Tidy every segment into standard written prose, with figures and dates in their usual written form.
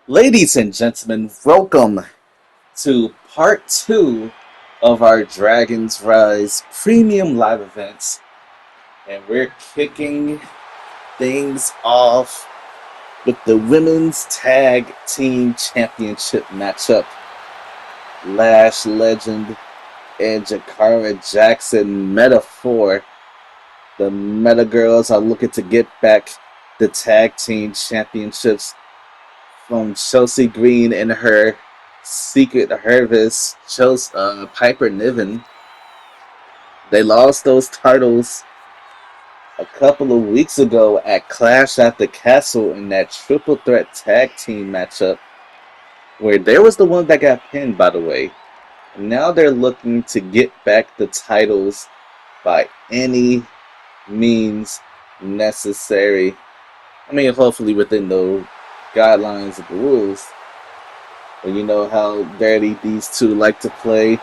Ladies and gentlemen, welcome to part two of our Dragon's Rise premium live events. And we're kicking things off with the Women's Tag Team Championship matchup. Lash Legend and Jakara Jackson Meta 4. The Meta Girls are looking to get back the Tag Team Championships from Chelsea Green and her secret harvest, Piper Niven. They lost those titles a couple of weeks ago at Clash at the Castle in that triple threat tag team matchup, where there was the one that got pinned, by the way. Now they're looking to get back the titles by any means necessary. I mean, hopefully within the guidelines of the rules. But you know how dirty these two like to play.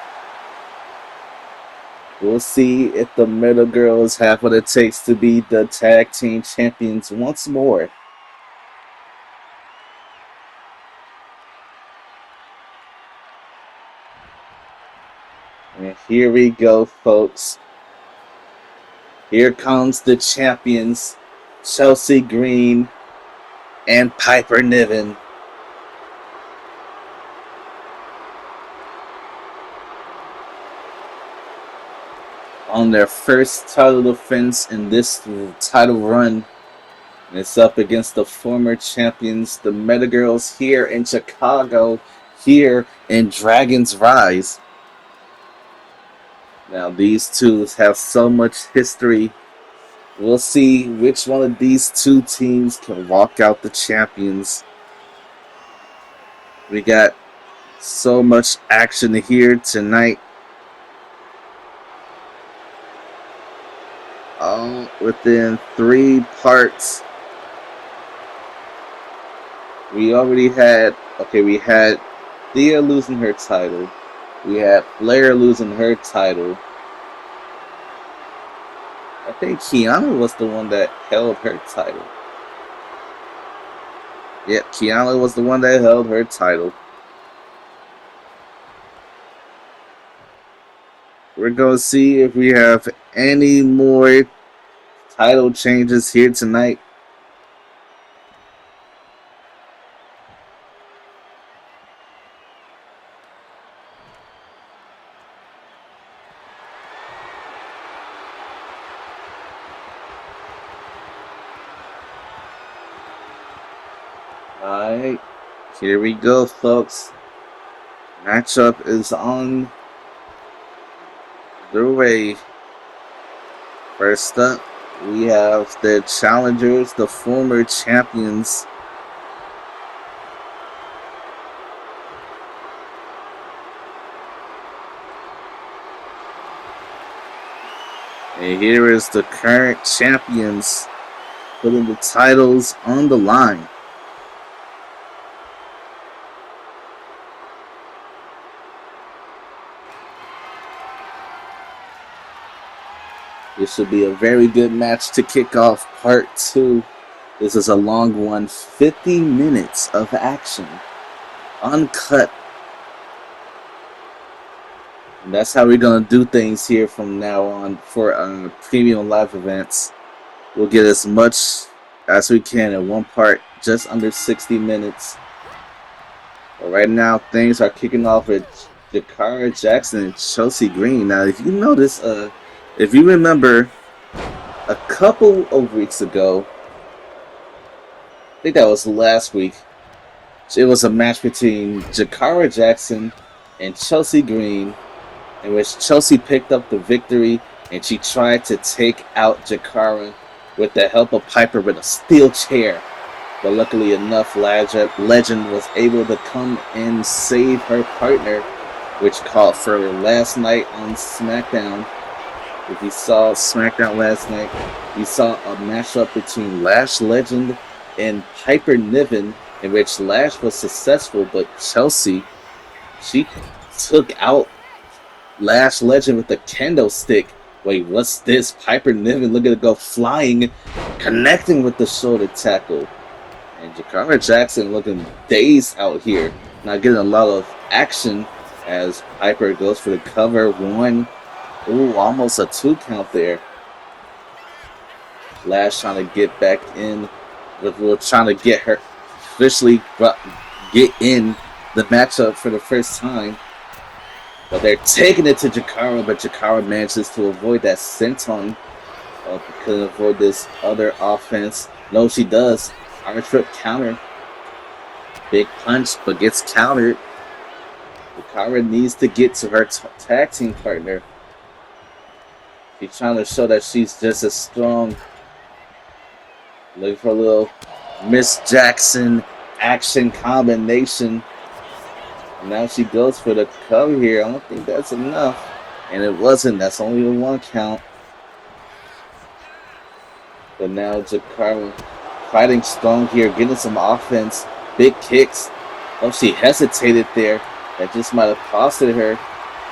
We'll see if the Middle Girls have what it takes to be the tag team champions once more. And here we go, folks. Here comes the champions, Chelsea Green and Piper Niven. On their first title defense in this title run. And it's up against the former champions, the Meta Girls, here in Chicago, here in Dragon's Rise. Now these two have so much history. We'll see which one of these two teams can walk out the champions. We got so much action here tonight. All within 3 parts. We already had, we had Thea losing her title. We had Flair losing her title. I think Kiana was the one that held her title. Yep, Kiana was the one that held her title. We're going to see if we have any more title changes here tonight. Alright, here we go, folks. Matchup is on the way. First up, we have the challengers, the former champions. And here is the current champions putting the titles on the line. This should be a very good match to kick off part 2. This is a long one, 50 minutes of action, uncut. And that's how we're going to do things here from now on for premium live events. We'll get as much as we can in one part, just under 60 minutes. But right now, things are kicking off with Jakara Jackson and Chelsea Green. Now, if you notice, if you remember, a couple of weeks ago, I think that was last week, it was a match between Jakara Jackson and Chelsea Green, in which Chelsea picked up the victory and she tried to take out Jakara with the help of Piper with a steel chair. But luckily enough, Legend was able to come and save her partner, which called for last night on SmackDown. If you saw SmackDown last night, you saw a matchup between Lash Legend and Piper Niven, in which Lash was successful, but Chelsea, she took out Lash Legend with a kendo stick. Wait, what's this? Piper Niven looking to go flying, connecting with the shoulder tackle. And Jakara Jackson looking dazed out here. Not getting a lot of action as Piper goes for the cover. One. Ooh, almost a 2 count there. Lash trying to get back in. We're trying to get her officially get in the matchup for the first time. But they're taking it to Jakara, but Jakara manages to avoid that senton. Couldn't avoid this other offense. No, she does. Iron Trip counter. Big punch, but gets countered. Jakara needs to get to her tag team partner. She's trying to show that she's just as strong. Looking for a little Miss Jackson action combination. And now she goes for the cover here. I don't think that's enough. And it wasn't. That's only a 1 count. But now Jakara fighting strong here, getting some offense. Big kicks. Oh, she hesitated there. That just might have costed her.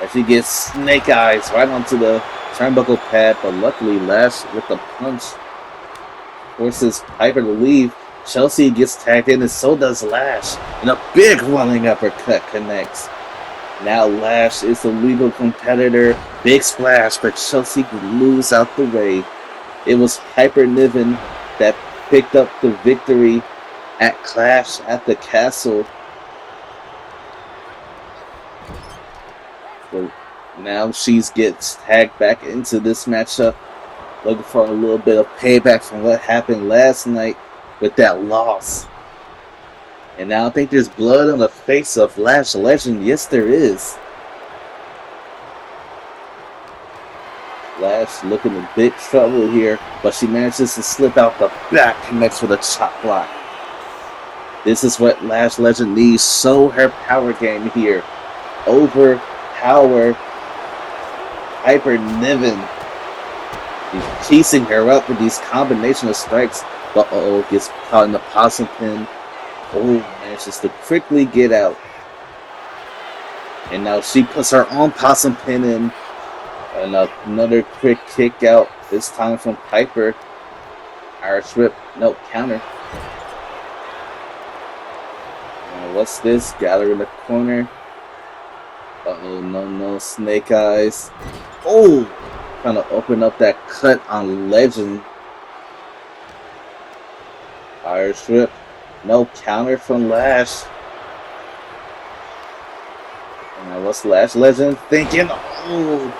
As she gets snake eyes right onto the turnbuckle pad. But luckily, Lash with the punch forces Piper to leave. Chelsea gets tagged in, and so does Lash. And a big running uppercut connects. Now Lash is the legal competitor. Big splash, but Chelsea moves out the way. It was Piper Niven that picked up the victory at Clash at the Castle. So now she gets tagged back into this matchup, looking for a little bit of payback from what happened last night with that loss. And now I think there's blood on the face of Lash Legend. Yes, there is. Lash looking in big trouble here, but she manages to slip out the back, connects with a chop block. This is what Lash Legend needs. Show her power game here. Overpower Piper Niven. He's piecing her up with these combination of strikes, but gets caught in the possum pin. Manages to quickly get out. And now she puts her own possum pin in. And another quick kick out, this time from Piper. Irish whip, no, counter. What's this? Got her in the corner. No, snake eyes. Trying to open up that cut on Legend. Irish whip, no, counter from Lash. What's Lash Legend thinking?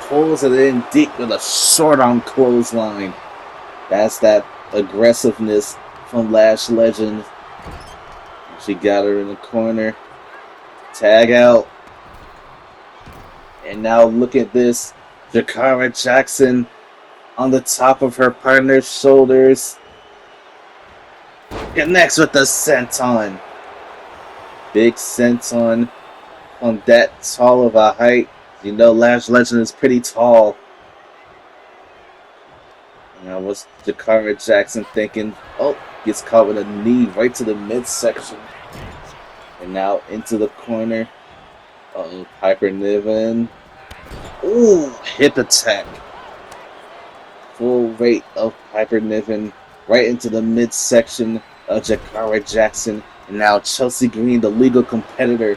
Pulls it in deep with a short arm clothesline. That's that aggressiveness from Lash Legend. She got her in the corner. Tag out. And now look at this. Jakara Jackson on the top of her partner's shoulders. Connects with the senton. Big senton. On that tall of a height. You know Lash Legend is pretty tall. Now what's Jakara Jackson thinking? Gets caught with a knee right to the midsection. And now into the corner. Piper Niven. Hip attack. Full rate of Piper Niven right into the midsection of Jakara Jackson. And now Chelsea Green, the legal competitor.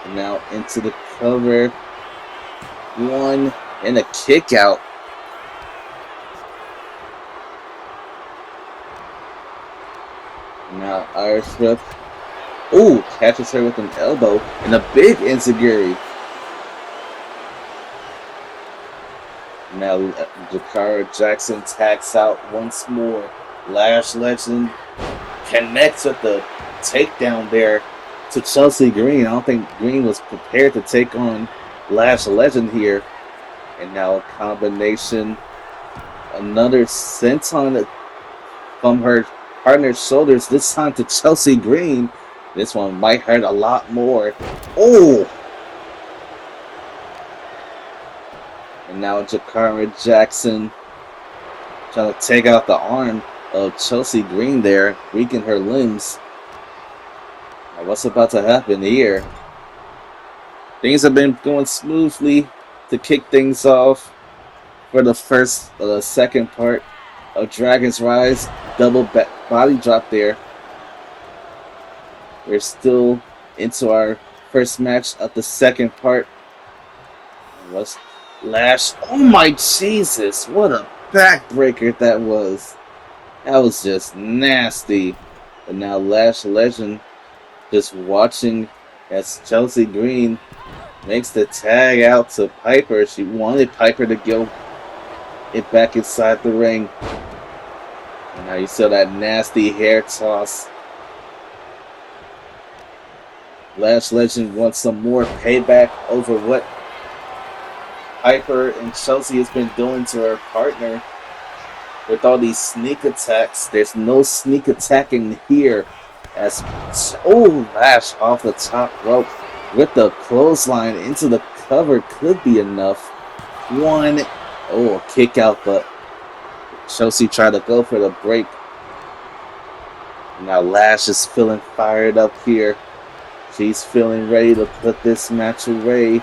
And now into the cover. One and a kick out. Now Irish whip. Catches her with an elbow and a big enziguri. Now Jakara Jackson tags out once more. Lash Legend connects with the takedown there to Chelsea Green. I don't think Green was prepared to take on Lash Legend here. And now a combination. Another senton from her partner's shoulders, this time to Chelsea Green. This one might hurt a lot more. And now Jakara Jackson trying to take out the arm of Chelsea Green there, weaken her limbs. Now what's about to happen here? Things have been going smoothly to kick things off for the second part. of Dragon's Rise. Double body drop there. We're still into our first match of the second part. Let's Lash. Oh my Jesus! What a backbreaker that was. That was just nasty. And now Lash Legend just watching as Chelsea Green makes the tag out to Piper. She wanted Piper to go it back inside the ring. And now you saw that nasty hair toss. Lash Legend wants some more payback over what Piper and Chelsea has been doing to her partner with all these sneak attacks. There's no sneak attacking here as Lash off the top rope with the clothesline into the cover could be enough. Kick out, but Chelsea tried to go for the break. Now Lash is feeling fired up here. She's feeling ready to put this match away.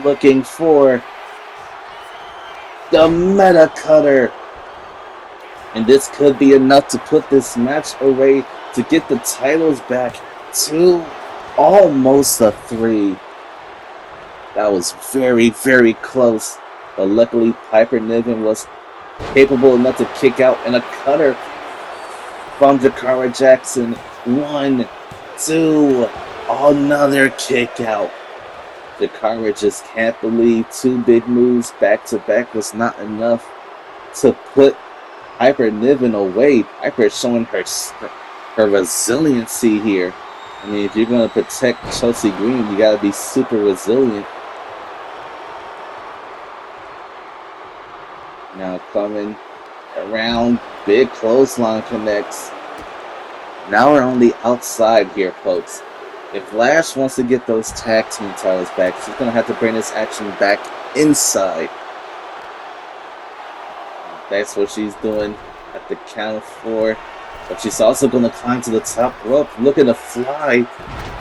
Looking for the meta cutter. And this could be enough to put this match away to get the titles back to almost a 3. That was very, very close. But luckily Piper Niven was capable enough to kick out and a cutter from Jakara Jackson. 1, 2, another kick out. Jakara just can't believe 2 big moves back to back was not enough to put Piper Niven away. Piper is showing her resiliency here. I mean, if you're going to protect Chelsea Green, you got to be super resilient. Now coming around, big clothesline connects. Now we're on the outside here, folks. If Lash wants to get those tag team titles back, she's going to have to bring this action back inside. That's what she's doing at the count of 4. But she's also going to climb to the top rope, looking to fly.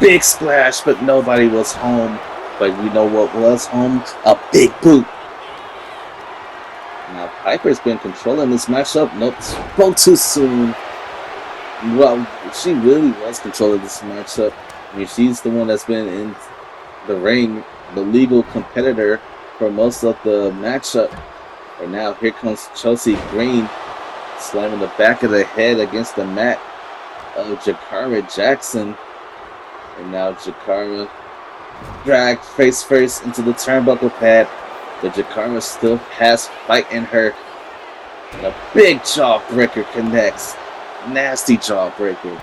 Big splash, but nobody was home. But you know what was home? A big boot. Now Piper's been controlling this matchup. Nope, spoke too soon. Well, she really was controlling this matchup. I mean, she's the one that's been in the ring, the legal competitor for most of the matchup. And now here comes Chelsea Green, slamming the back of the head against the mat of Jakara Jackson. And now Jakara dragged face first into the turnbuckle pad. But Jakara still has fight in her. And a big jawbreaker connects. Nasty jawbreaker.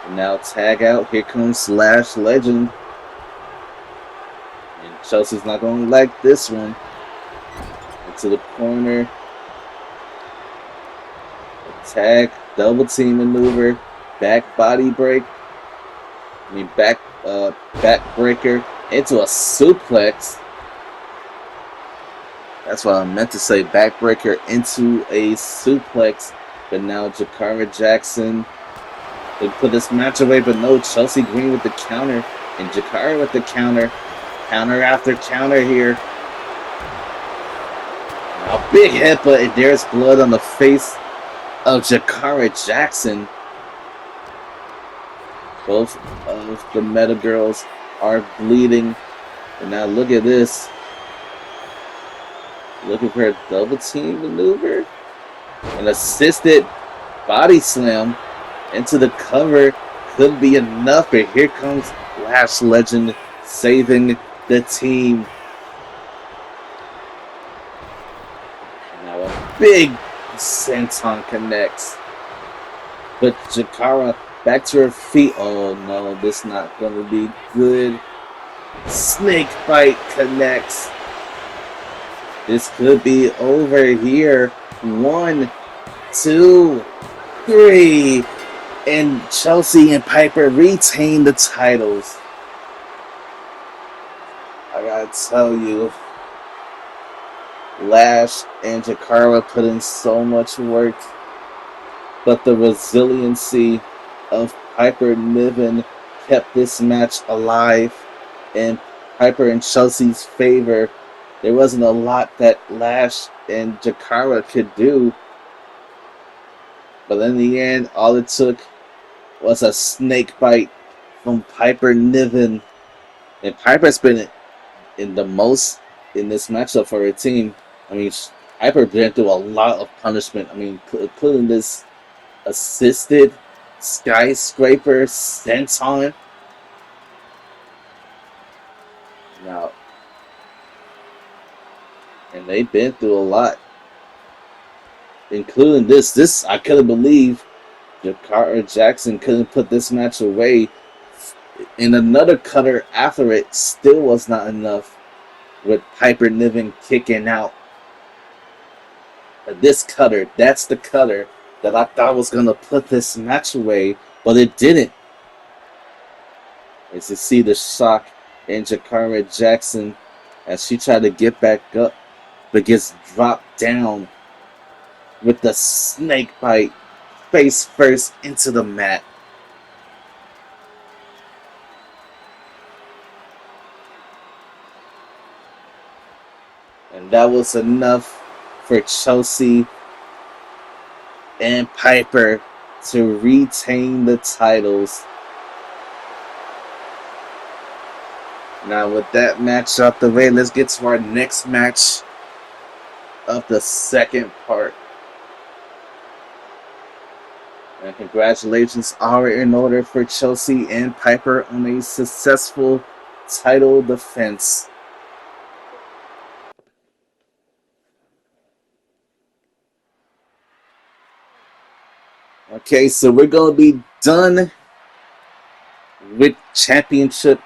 And now tag out. Here comes Lash Legend. And Chelsea's not going to like this one. Into the corner. Tag, double team maneuver, back body break. Back breaker into a suplex. That's what I meant to say, backbreaker into a suplex. But now Jakara Jackson would put this match away, but no, Chelsea Green with the counter, and Jakara with the counter. Counter after counter here. Now big headbutt, and there's blood on the face of Jakara Jackson. Both of the Meta Girls are bleeding. And now look at this. Looking for a double team maneuver. An assisted body slam into the cover could be enough, but here comes Lash Legend saving the team. Now a big senton connects. But Jakara back to her feet. Oh no, this is not going to be good. Snake bite connects. This could be over here. 1, 2, 3. And Chelsea and Piper retain the titles. I gotta tell you, Lash and Jakara put in so much work. But the resiliency of Piper Niven kept this match alive in Piper and Chelsea's favor. There wasn't a lot that Lash and Jakara could do, but in the end, all it took was a snake bite from Piper Niven. And Piper's been in the most in this matchup for her team. I mean, Piper been through a lot of punishment. I mean, including this assisted skyscraper senton. Now, and they've been through a lot, including this. This I couldn't believe Jakara Jackson couldn't put this match away. And another cutter after it still was not enough, with Piper Niven kicking out. But this cutter, that's the cutter that I thought was gonna put this match away, but it didn't. As you see the shock in Jakara Jackson as she tried to get back up, but gets dropped down with the snake bite face first into the mat. And that was enough for Chelsea and Piper to retain the titles. Now, with that match out the way, let's get to our next match of the second part. And congratulations are in order for Chelsea and Piper on a successful title defense. Okay, so we're going to be done with championship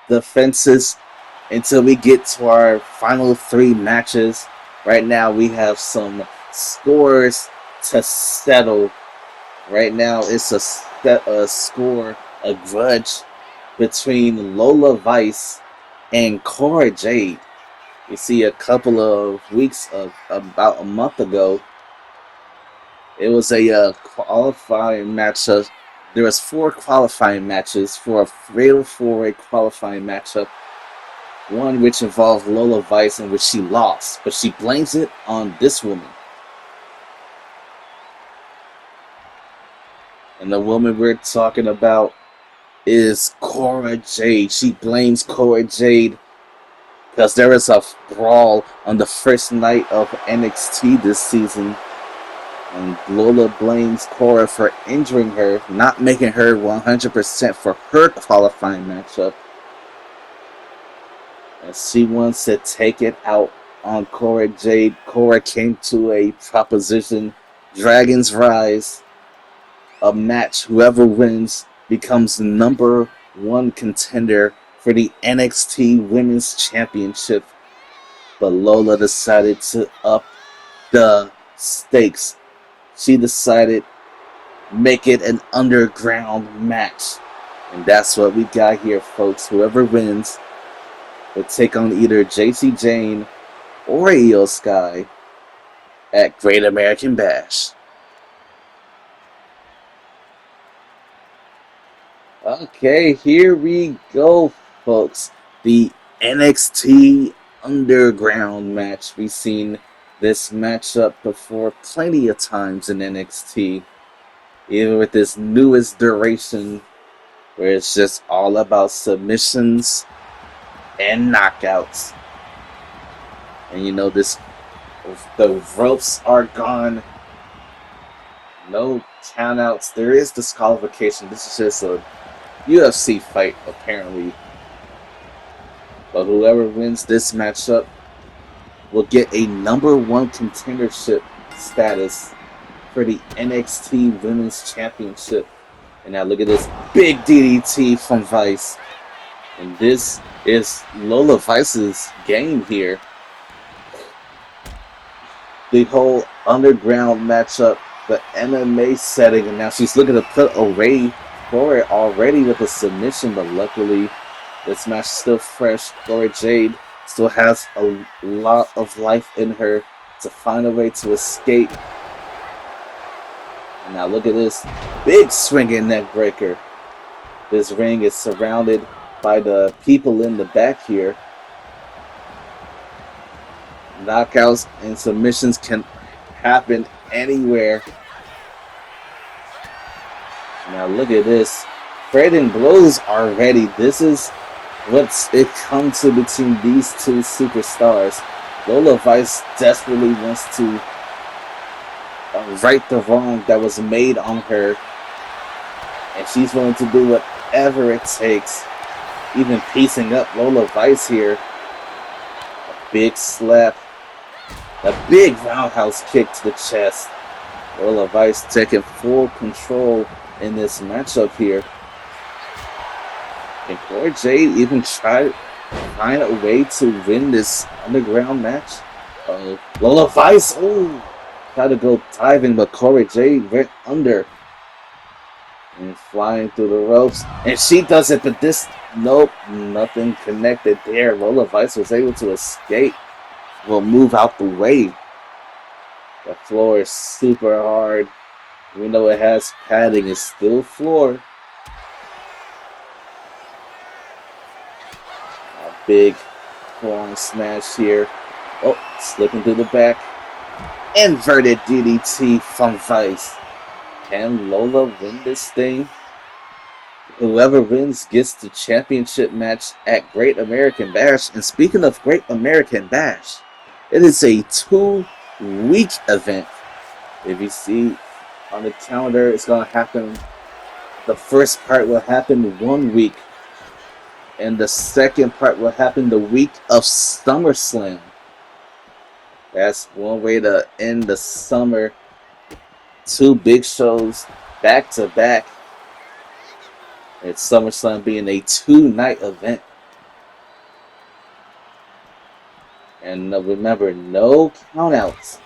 defenses until we get to our final three matches. Right now, we have some scores to settle. Right now, it's a score, a grudge between Lola Vice and Cora Jade. You see, a couple of weeks, about a month ago, it was a qualifying matchup. There was 4 qualifying matches for a fatal 4-way qualifying matchup. One which involved Lola Vice in which she lost, but she blames it on this woman. And the woman we're talking about is Cora Jade. She blames Cora Jade because there was a brawl on the first night of NXT this season. And Lola blames Cora for injuring her, not making her 100% for her qualifying matchup. And she wants to take it out on Cora Jade. Cora came to a proposition, Dragon's Rise, a match. Whoever wins becomes the number 1 contender for the NXT Women's Championship. But Lola decided to up the stakes. She decided make it an underground match. And that's what we got here, folks. Whoever wins will take on either JC Jane or Io Sky at Great American Bash. Okay, here we go, folks. The NXT Underground match. We've seen this matchup before plenty of times in NXT. Even with this newest duration where it's just all about submissions and knockouts. And you know, the ropes are gone. No countouts. There is disqualification. This is just a UFC fight, apparently. But whoever wins this matchup will get a number 1 contendership status for the NXT Women's Championship. And now look at this big DDT from Vice. And this is Lola Vice's game here. The whole underground matchup, the MMA setting, and now she's looking to put away for it already with a submission, but luckily this match is still fresh. Cora Jade still has a lot of life in her to find a way to escape. And now look at this big swinging neck breaker. This ring is surrounded by the people in the back here. Knockouts and submissions can happen anywhere. Now look at this. Trading blows already. This is what's it comes to between these two superstars. Lola Vice desperately wants to right the wrong that was made on her. And she's willing to do whatever it takes. Even piecing up Lola Vice here. A big slap. A big roundhouse kick to the chest. Lola Vice taking full control in this matchup here. Can Cora Jade even try to find a way to win this underground match? Lola Vice, tried to go diving, but Cora Jade went under and flying through the ropes. And she does it, but nope, nothing connected there. Lola Vice was able to escape. Will move out the way. The floor is super hard. Even though it has padding, it's still floor. A big forearm smash here. Oh, slipping through the back. Inverted DDT from Vice. Can Lola win this thing? Whoever wins gets the championship match at Great American Bash. And speaking of Great American Bash, it is a 2-week event. If you see on the calendar, it's going to happen. The first part will happen 1 week. And the second part will happen the week of SummerSlam. That's one way to end the summer. 2 big shows back to back. It's SummerSlam being a 2-night event. And remember, no countouts.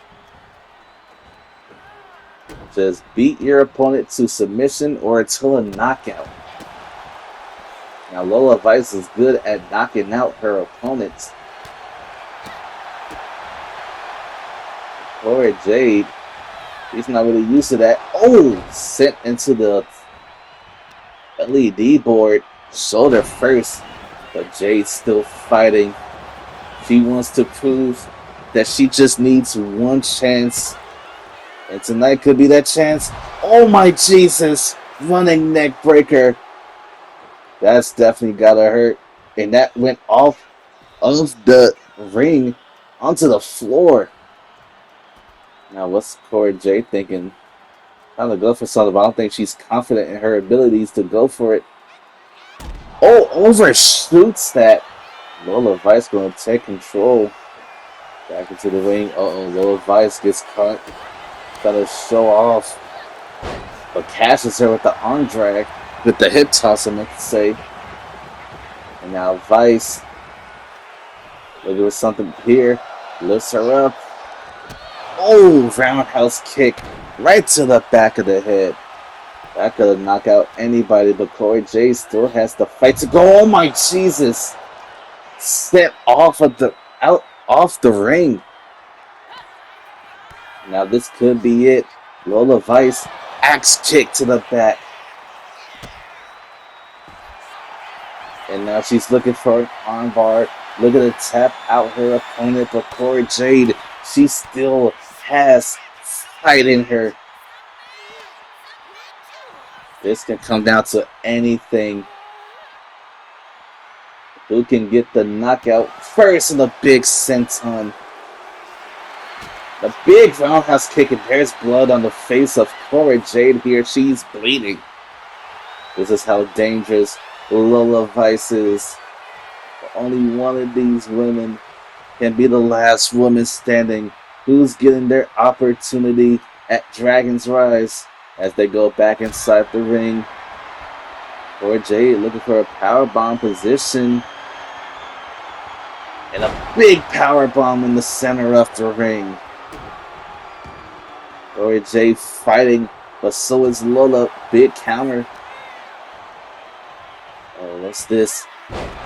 Just beat your opponent to submission or until a knockout. Now Lola Vice is good at knocking out her opponents. Cora Jade, she's not really used to that. Oh, sent into the LED board, shoulder first, but Jade's still fighting. She wants to prove that she just needs one chance, and tonight could be that chance. Oh my Jesus, running neck breaker. That's definitely gotta hurt, and that went off of the ring onto the floor. Now what's Cora Jade thinking? Trying to go for something, but I don't think she's confident in her abilities to go for it. Oh, overshoots that. Lola Vice going to take control. Back into the ring. Lola Vice gets caught. Trying to show off. But catches her with the arm drag. With the hip toss, I meant to say. And now Vice. Looking for something here. Lifts her up. Oh, roundhouse kick. Right to the back of the head. That could have knocked out anybody, but Cora Jade still has the fight to go. Oh my Jesus! Set off of the ring. Now this could be it. Lola Vice, axe kick to the back. And now she's looking for an armbar. Looking to tap out her opponent, but Cora Jade, she still has fight in her. This can come down to anything. Who can get the knockout first in the big senton? The big roundhouse kick, and there's blood on the face of Cora Jade here. She's bleeding. This is how dangerous Lola Vice is. Only one of these women can be the last woman standing. Who's getting their opportunity at Dragon's Rise as they go back inside the ring? Cora Jade looking for a powerbomb position. And a big powerbomb in the center of the ring. Cora Jade fighting, but so is Lola. Big counter. Oh, what's this?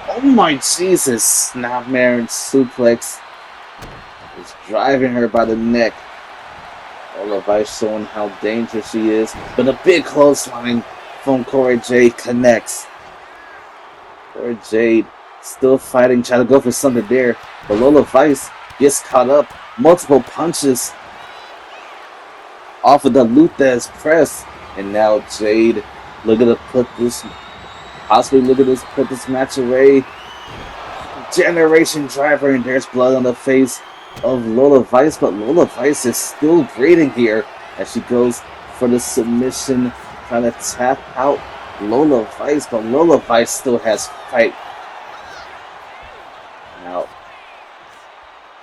Oh my Jesus! Snapmare and suplex is driving her by the neck. Lola Vice showing how dangerous she is, but a big clothesline from Cora Jade connects. Cora Jade still fighting, trying to go for something there, but Lola Vice gets caught up. Multiple punches off of the Luthez press. And now Jade looking to put this match away. Generation driver, and there's blood on the face of Lola Vice, but Lola Vice is still breathing here as she goes for the submission, trying to tap out Lola Vice, but Lola Vice still has fight. Now,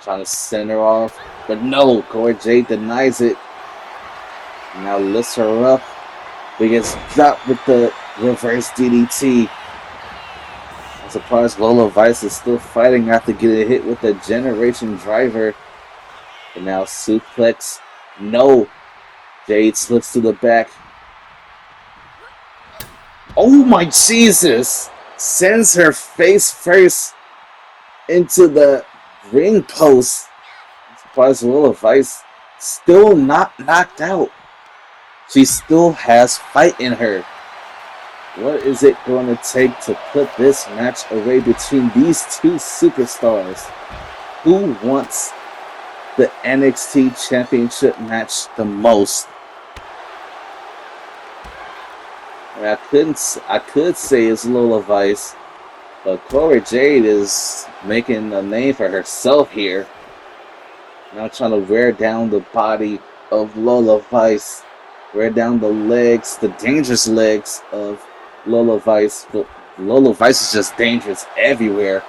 trying to send her off, but no, Cora Jade denies it. Now lifts her up, but gets dropped with the reverse DDT. I'm surprised Lola Vice is still fighting after getting hit with the generation driver. And now suplex. No. Jade slips to the back. Oh my Jesus! Sends her face first into the ring post. I'm surprised Lola Vice still not knocked out. She still has fight in her. What is it going to take to put this match away between these two superstars? Who wants the NXT Championship match the most? And I could say it's Lola Vice, but Cora Jade is making a name for herself here. Now trying to wear down the body of Lola Vice, wear down the legs, the dangerous legs of Lola Vice. Lola Vice is just dangerous everywhere.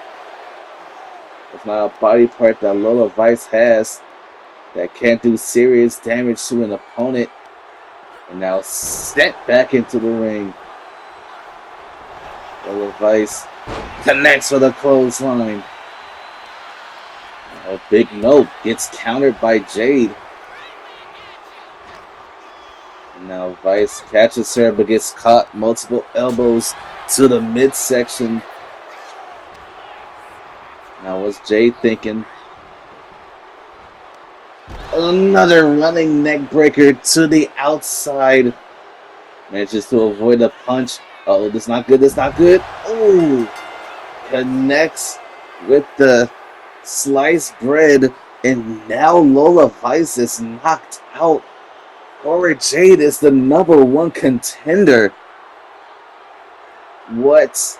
It's not a body part that Lola Vice has that can't do serious damage to an opponent. And now sent back into the ring. Lola Vice connects with a clothesline. A big note gets countered by Jade. Now Vice catches her but gets caught. Multiple elbows to the midsection. Now what's Jade thinking? Another running neck breaker to the outside. Manages to avoid the punch. Oh, this is not good. This is not good. Oh, connects with the sliced bread. And now Lola Vice is knocked out. Cora Jade is the #1 contender. What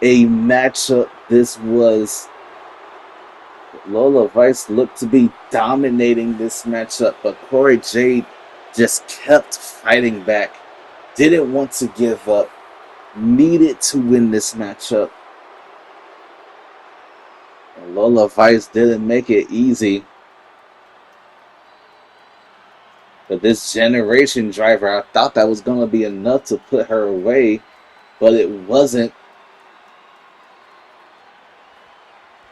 a matchup this was. Lola Vice looked to be dominating this matchup, but Cora Jade just kept fighting back. Didn't want to give up. Needed to win this matchup. And Lola Vice didn't make it easy. But this generation driver, I thought that was going to be enough to put her away, but it wasn't.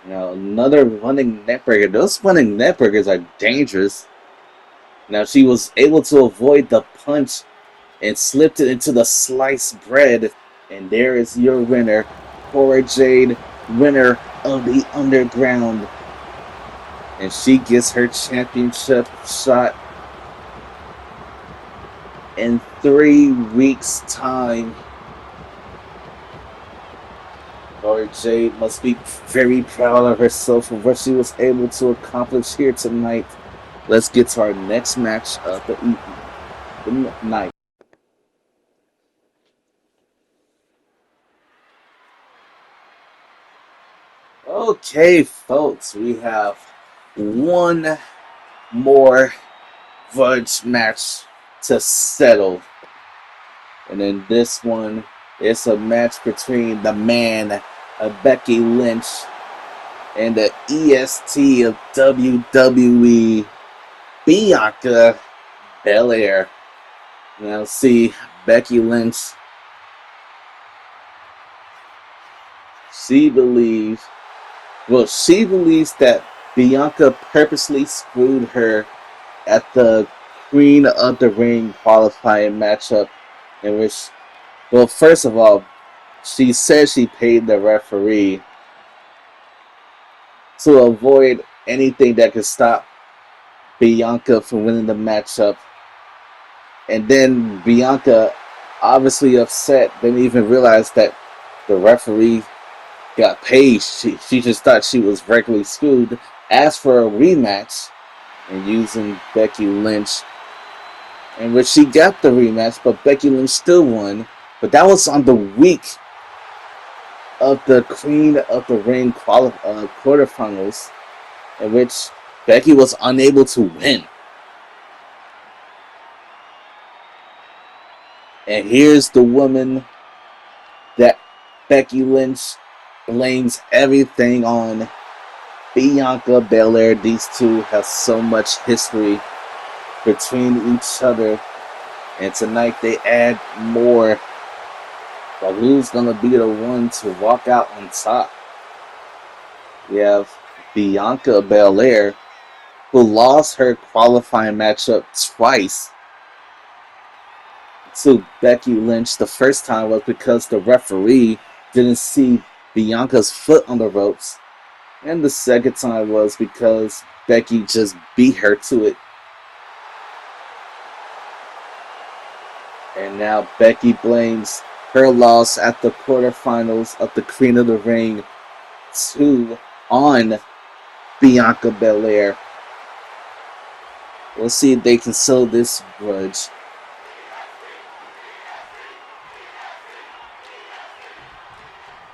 Now, another running neckbreaker. Those running neckbreakers are dangerous. Now, she was able to avoid the punch and slipped it into the sliced bread. And there is your winner, Cora Jade, winner of the Underground. And she gets her championship shot in 3 weeks' time. Cora Jade must be very proud of herself for what she was able to accomplish here tonight. Let's get to our next match of the night. Okay, folks, we have one more Grudge match to settle. And in this one, it's a match between the man, Becky Lynch, and the EST of WWE, Bianca Belair. Now see, Becky Lynch, she believes that Bianca purposely screwed her at the Queen of the Ring qualifying matchup, in which, well, first of all, she said she paid the referee to avoid anything that could stop Bianca from winning the matchup. And then Bianca, obviously upset, didn't even realize that the referee got paid. She just thought she was regularly screwed. asked for a rematch and using Becky Lynch, in which she got the rematch, but Becky Lynch still won. But that was on the week of the Queen of the Ring quarterfinals, in which Becky was unable to win. And here's the woman that Becky Lynch blames everything on, Bianca Belair. These two have so much history between each other, and tonight they add more. But who's gonna be the one to walk out on top? We have Bianca Belair, who lost her qualifying matchup twice to Becky Lynch. The first time was because the referee didn't see Bianca's foot on the ropes, and the second time was because Becky just beat her to it. And now Becky blames her loss at the quarterfinals of the Queen of the Ring on Bianca Belair. We'll see if they can settle this grudge.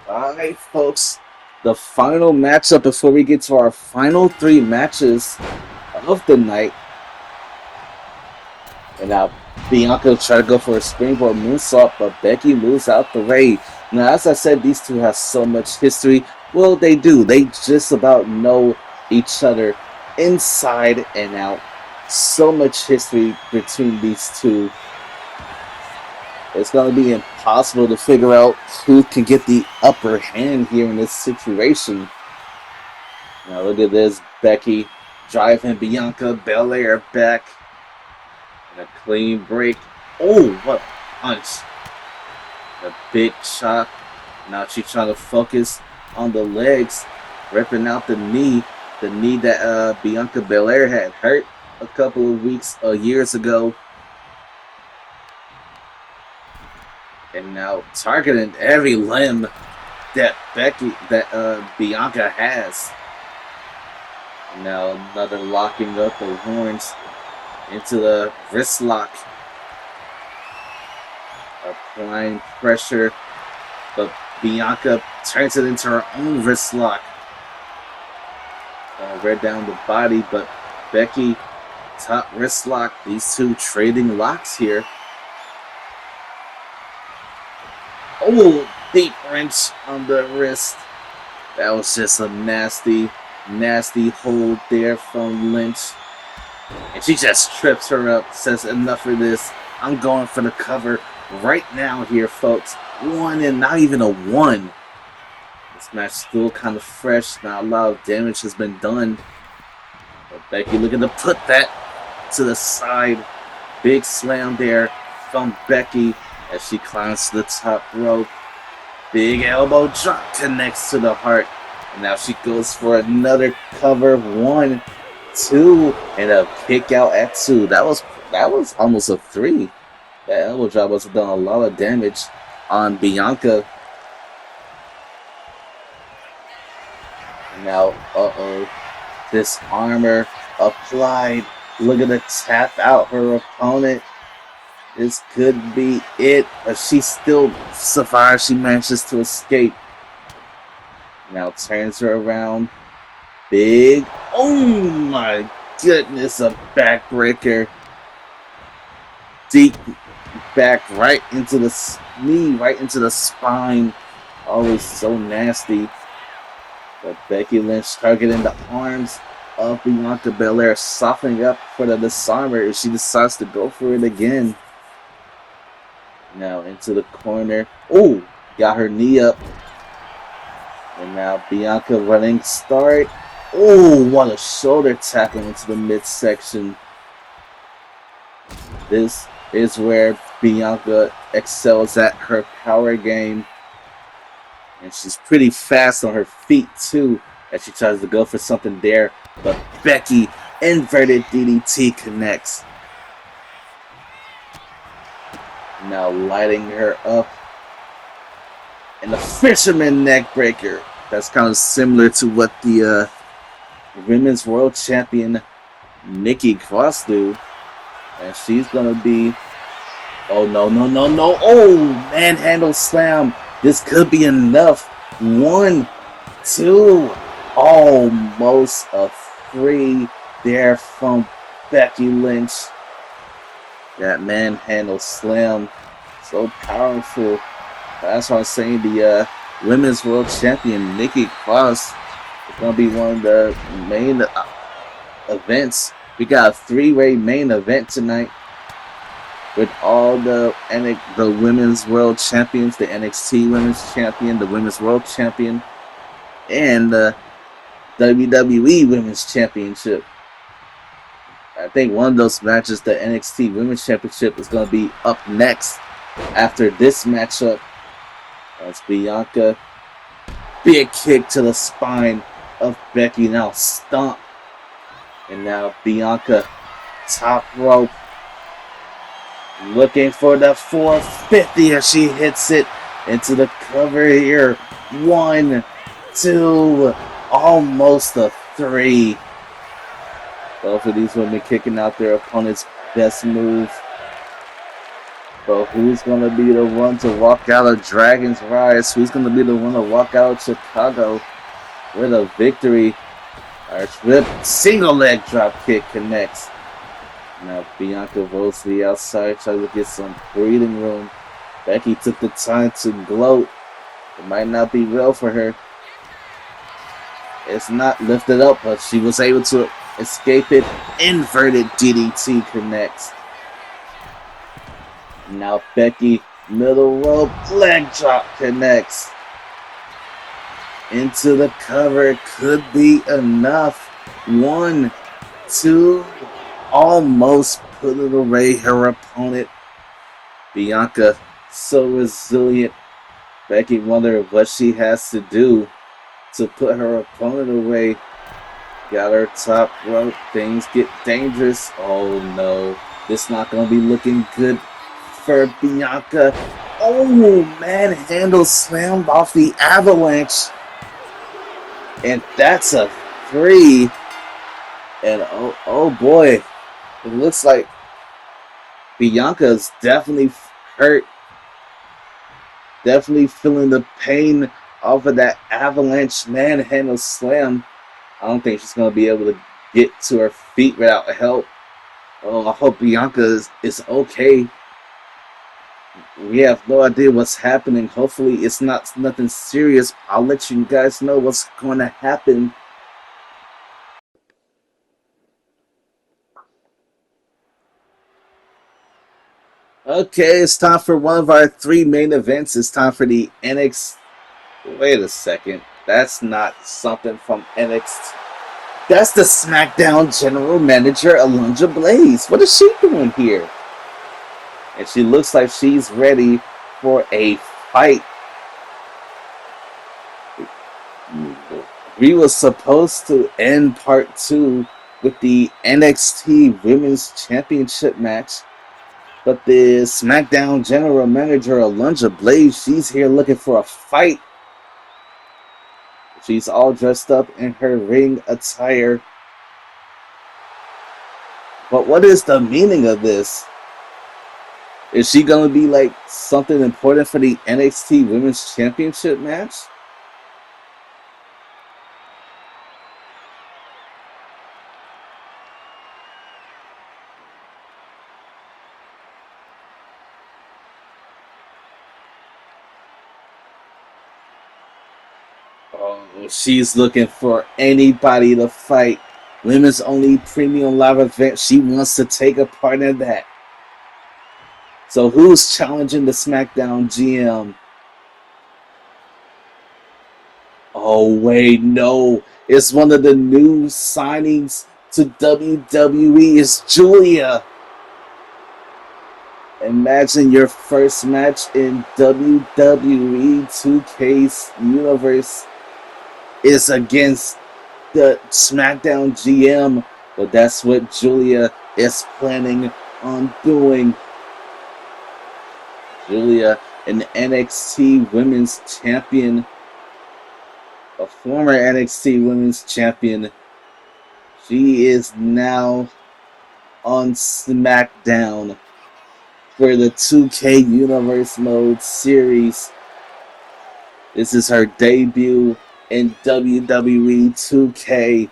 Alright, folks. The final matchup before we get to our final 3 matches of the night. And now Bianca tried to go for a springboard moonsault, but Becky moves out the way. Now, as I said, these two have so much history. Well, they do. They just about know each other inside and out. So much history between these two. It's going to be impossible to figure out who can get the upper hand here in this situation. Now, look at this. Becky driving Bianca Belair back. And a clean break. Oh, what a punch. A big shot. Now she's trying to focus on the legs. Ripping out the knee. The knee that Bianca Belair had hurt a couple of years ago. And now targeting every limb that Bianca has. And now another locking up the horns into the wrist lock. Applying pressure, but Bianca turns it into her own wrist lock. Right down the body, but Becky top wrist lock. These two trading locks here. Oh, deep wrench on the wrist. That was just a nasty, nasty hold there from Lynch. And she just trips her up, says enough of this. I'm going for the cover right now here, folks. 1 and not even a 1. This match still kind of fresh. Not a lot of damage has been done. But Becky looking to put that to the side. Big slam there from Becky as she climbs to the top rope. Big elbow drop connects to the heart. And now she goes for another cover. 1, 2, and a kick out at 2. That was almost a 3. That elbow drop must have done a lot of damage on Bianca. Now, this armor applied. Look at the tap out her opponent. This could be it, but she still survives. She manages to escape. Now turns her around. Big. Oh my goodness, a backbreaker. Deep back right into the knee, right into the spine. Always so nasty. But Becky Lynch targeting the arms of Bianca Belair, softening up for the disarmer if she decides to go for it again. Now into the corner. Oh, got her knee up. And now Bianca running start. Oh, what a shoulder tackle into the midsection. This is where Bianca excels at her power game. And she's pretty fast on her feet too as she tries to go for something there. But Becky, inverted DDT connects. Now lighting her up. And the fisherman neck breaker. That's kind of similar to what the Women's World Champion Nikki Cross do. And she's going to be... Oh, no, no, no, no. Oh, manhandle slam. This could be enough. 1, 2. Almost a 3 there from Becky Lynch. That manhandle slam. So powerful. That's what I'm saying. The Women's World Champion Nikki Cross is going to be one of the main events. We got a 3-way main event tonight with all the Women's World Champions, the NXT Women's Champion, the Women's World Champion, and the WWE Women's Championship. I think one of those matches, the NXT Women's Championship, is going to be up next after this matchup. That's Bianca. Big kick to the spine of Becky. Now stomp. And now Bianca, top rope. Looking for the 450 as she hits it into the cover here. 1, 2, almost a 3. Both of these women kicking out their opponent's best move. But who's going to be the one to walk out of Dragon's Rise? Who's going to be the one to walk out of Chicago with a victory? Arch whip, single leg drop kick connects. Now Bianca rolls to the outside, trying to get some breathing room. Becky took the time to gloat. It might not be real for her. It's not lifted up, but she was able to escape it. Inverted DDT connects. Now Becky, middle rope, leg drop connects. Into the cover, could be enough. 1, 2, almost put it away her opponent. Bianca, so resilient. Becky wondered what she has to do to put her opponent away. Got her top rope. Things get dangerous. Oh no, this not going to be looking good for Bianca. Oh, manhandle slammed off the avalanche. And that's a 3. And oh boy, it looks like Bianca's definitely hurt. Definitely feeling the pain off of that avalanche manhandle slam. I don't think she's going to be able to get to her feet without help. Oh, I hope Bianca is okay. We have no idea what's happening. Hopefully it's not nothing serious. I'll let you guys know what's going to happen. Okay, it's time for one of our 3 main events. It's time for the NXT. Wait a second. That's not something from NXT. That's the SmackDown General Manager, Alundra Blaze. What is she doing here? And she looks like she's ready for a fight. We were supposed to end part 2 with the NXT Women's Championship match. But the SmackDown General Manager, Alundra Blaze, she's here looking for a fight. She's all dressed up in her ring attire. But what is the meaning of this? Is she going to be like something important for the NXT Women's Championship match? Oh, she's looking for anybody to fight. Women's only premium live event. She wants to take a part in that. So who's challenging the SmackDown GM? Oh, wait, no. It's one of the new signings to WWE. It's Julia. Imagine your first match in WWE 2K's universe is against the SmackDown GM. But that's what Julia is planning on doing. Julia, an NXT Women's Champion, a former NXT Women's Champion, She is now on SmackDown for the 2K Universe Mode series. This is her debut in WWE 2K.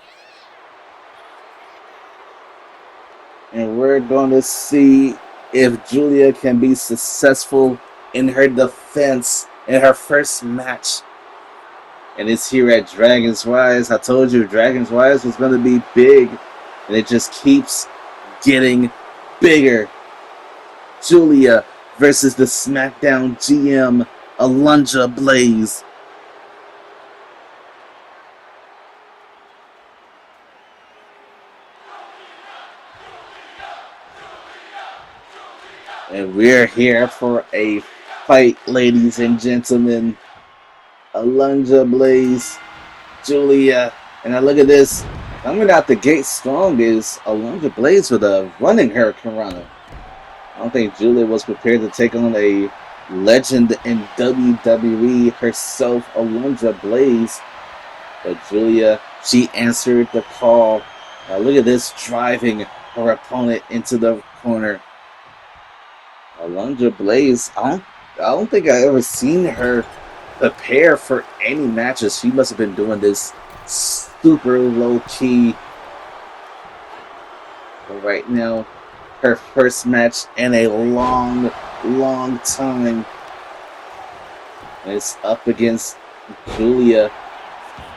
And we're going to see if Julia can be successful in her defense in her first match. And it's here at Dragon's Rise. I told you Dragon's Rise was going to be big. And it just keeps getting bigger. Julia versus the SmackDown GM, Alundra Blaze. And we're here for a fight, ladies and gentlemen. Alundra Blaze, Julia. And now look at this. Coming out the gate strong is Alundra Blaze with a running hurricanrana. I don't think Julia was prepared to take on a legend in WWE herself, Alundra Blaze. But Julia, she answered the call. Now look at this, driving her opponent into the corner. Alundra Blaze, I don't think I ever seen her prepare for any matches. She must have been doing this super low key. But right now, her first match in a long time. And it's up against Julia.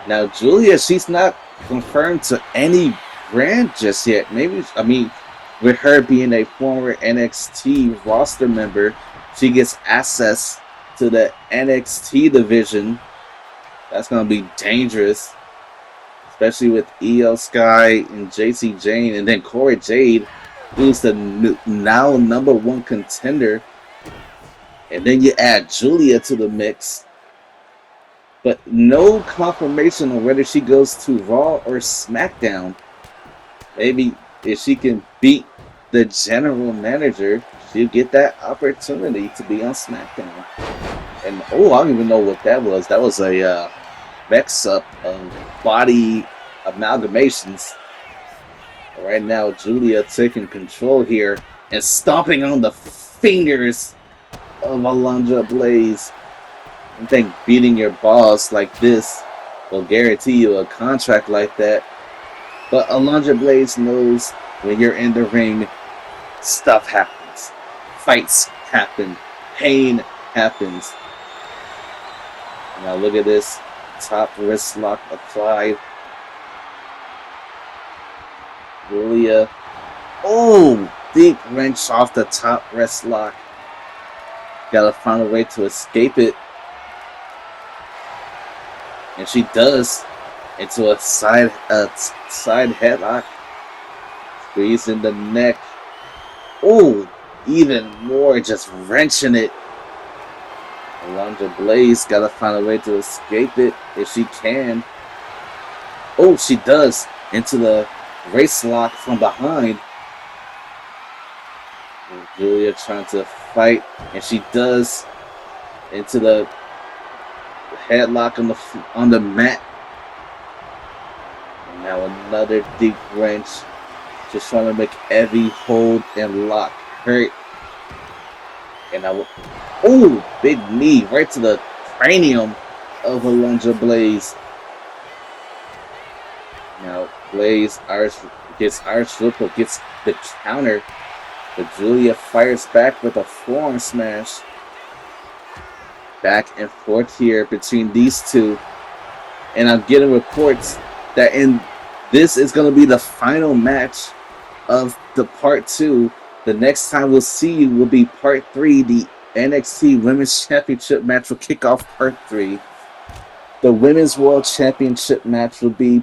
Now Julia, she's not confirmed to any brand just yet. Maybe, I mean, with her being a former NXT roster member, she gets access to the NXT division. That's going to be dangerous, especially with Io Sky and JC Jane, and then Cora Jade, who's the now #1 contender. And then you add Julia to the mix. But no confirmation on whether she goes to Raw or SmackDown. Maybe if she can beat the general manager, she'll get that opportunity to be on SmackDown. And I don't even know what that was. That was a mix-up of body amalgamations. Right now, Julia taking control here and stomping on the fingers of Alundra Blaze. I think beating your boss like this will guarantee you a contract like that. But Alundra Blaze knows when you're in the ring, stuff happens. Fights happen. Pain happens. Now look at this. Top wrist lock applied. Julia. Oh! Deep wrench off the top wrist lock. Gotta find a way to escape it. And she does. Into a side headlock. Squeezing the neck. Oh, even more, just wrenching it. Alundra Blaze gotta find a way to escape it if she can. Oh, she does. Into the race lock from behind. And Julia trying to fight, and she does. Into the headlock on the mat. And now another deep wrench. Just trying to make every hold and lock hurt. And big knee right to the cranium of Alundra Blaze. Now Blaze gets Irish whip, but gets the counter. But Julia fires back with a forearm smash. Back and forth here between these two. And I'm getting reports that this is going to be the final match of the part 2. The next time we'll see you will be part 3. The NXT Women's Championship match will kick off part 3. The Women's World Championship match will be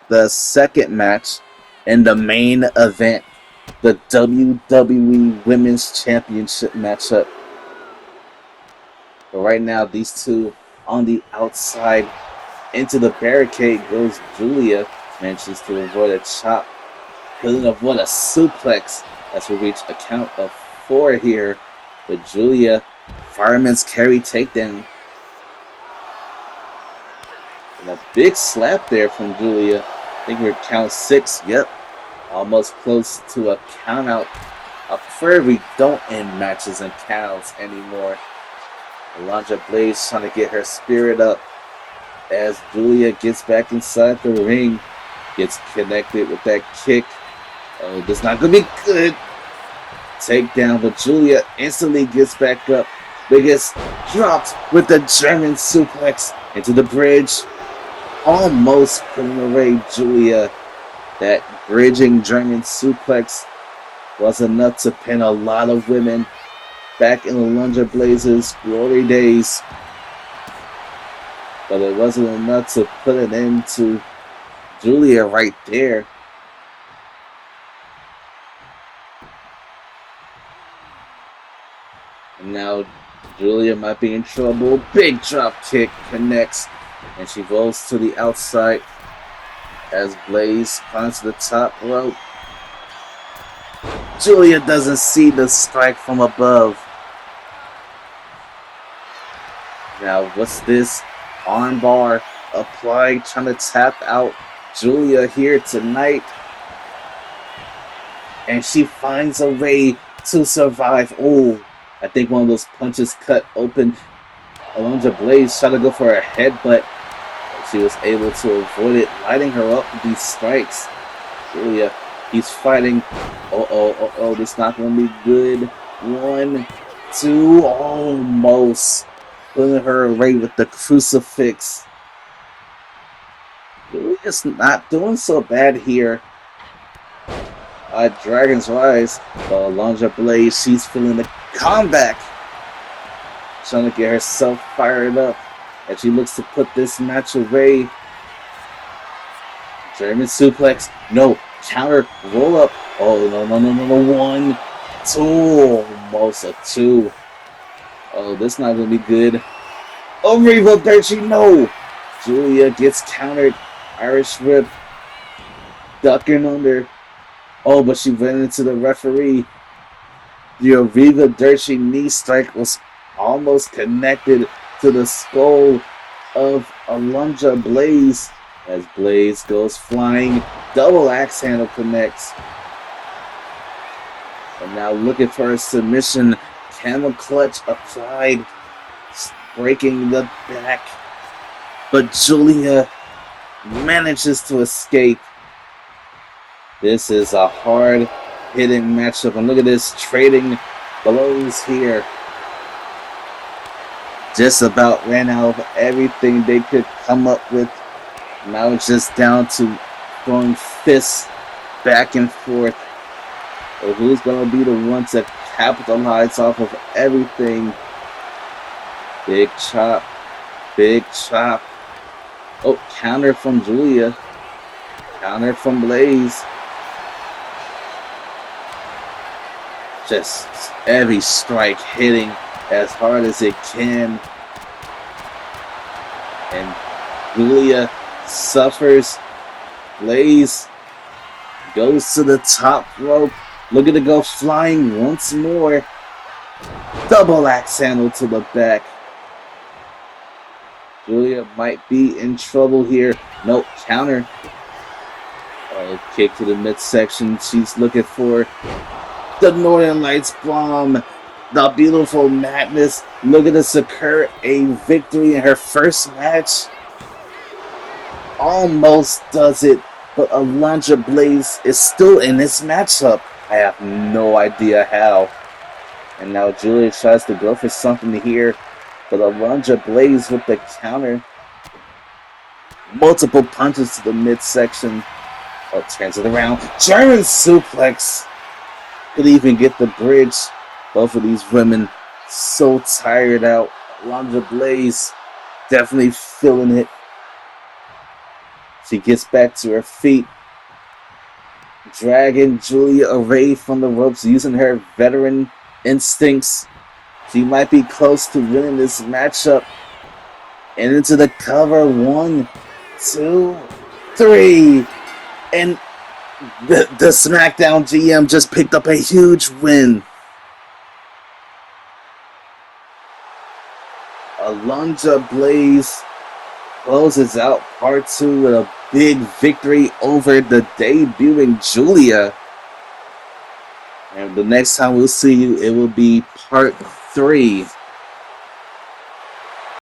the second match, and the main event, the WWE Women's Championship matchup. But right now, these two on the outside. Into the barricade goes Julia. Manages to avoid a chop. Couldn't avoid a suplex as we reach a count of 4 here. But Julia, fireman's carry takedown. And a big slap there from Julia. think we're count 6. Yep. Almost close to a count out. I prefer we don't end matches in counts anymore. Alundra Blaze trying to get her spirit up as Julia gets back inside the ring. Gets connected with that kick. Oh, that's not going to be good. Takedown, but Julia instantly gets back up. Biggest dropped with the German suplex into the bridge. Almost putting away Julia. That bridging German suplex was enough to pin a lot of women back in the Alundra Blaze's glory days. But it wasn't enough to put an end to Julia right there. And now Julia might be in trouble. Big drop kick connects. And she rolls to the outside as Blaze climbs to the top rope. Julia doesn't see the strike from above. Now, what's this? Armbar applied, trying to tap out Julia here tonight. And she finds a way to survive. Oh, I think one of those punches cut open. Alundra Blaze tried to go for a headbutt. She was able to avoid it, lighting her up with these strikes. Julia, he's fighting. This not going to be good. 1, 2, almost. Putting her away with the crucifix. Julia's not doing so bad here. Dragon's Rise. Alundra Blaze, she's feeling the comeback. Trying to get herself fired up as she looks to put this match away. German suplex. No. Counter. Roll up. Oh, no. 1, 2. Almost a 2. Oh, this not going to be good. Oh, Riva Berchi. No. Julia gets countered. Irish Whip. Ducking under. Oh, but she ran into the referee. The Riva Berchi knee strike was almost connected to the skull of Alundra Blaze as Blaze goes flying. Double axe handle connects. And now looking for a submission. Camel clutch applied, breaking the back. But Julia manages to escape. This is a hard hitting matchup. And look at this, trading blows here. Just about ran out of everything they could come up with. Now it's just down to throwing fists back and forth. So who's going to be the one to capitalize off of everything? Big chop. Big chop. Oh, counter from Julia. Counter from Blaze. Just every strike hitting as hard as it can. And Julia suffers. Blaze goes to the top rope. Looking to go flying once more. Double axe handle to the back. Julia might be in trouble here. Nope, counter. Kick to the midsection. She's looking for the Northern Lights bomb. The beautiful madness. Look at this occur. A victory in her first match. Almost does it. But Alundra Blaze is still in this matchup. I have no idea how. And now Julia tries to go for something here. But Alundra Blaze with the counter. Multiple punches to the midsection. Oh, turns it around. German suplex. Could even get the bridge. Both of these women so tired out. Alundra Blaze definitely feeling it. She gets back to her feet. Dragging Julia away from the ropes using her veteran instincts. She might be close to winning this matchup. And into the cover. 1, 2, 3. And the SmackDown GM just picked up a huge win. Alundra Blaze closes out part 2 with a big victory over the debuting Julia. And the next time we'll see you, it will be part 3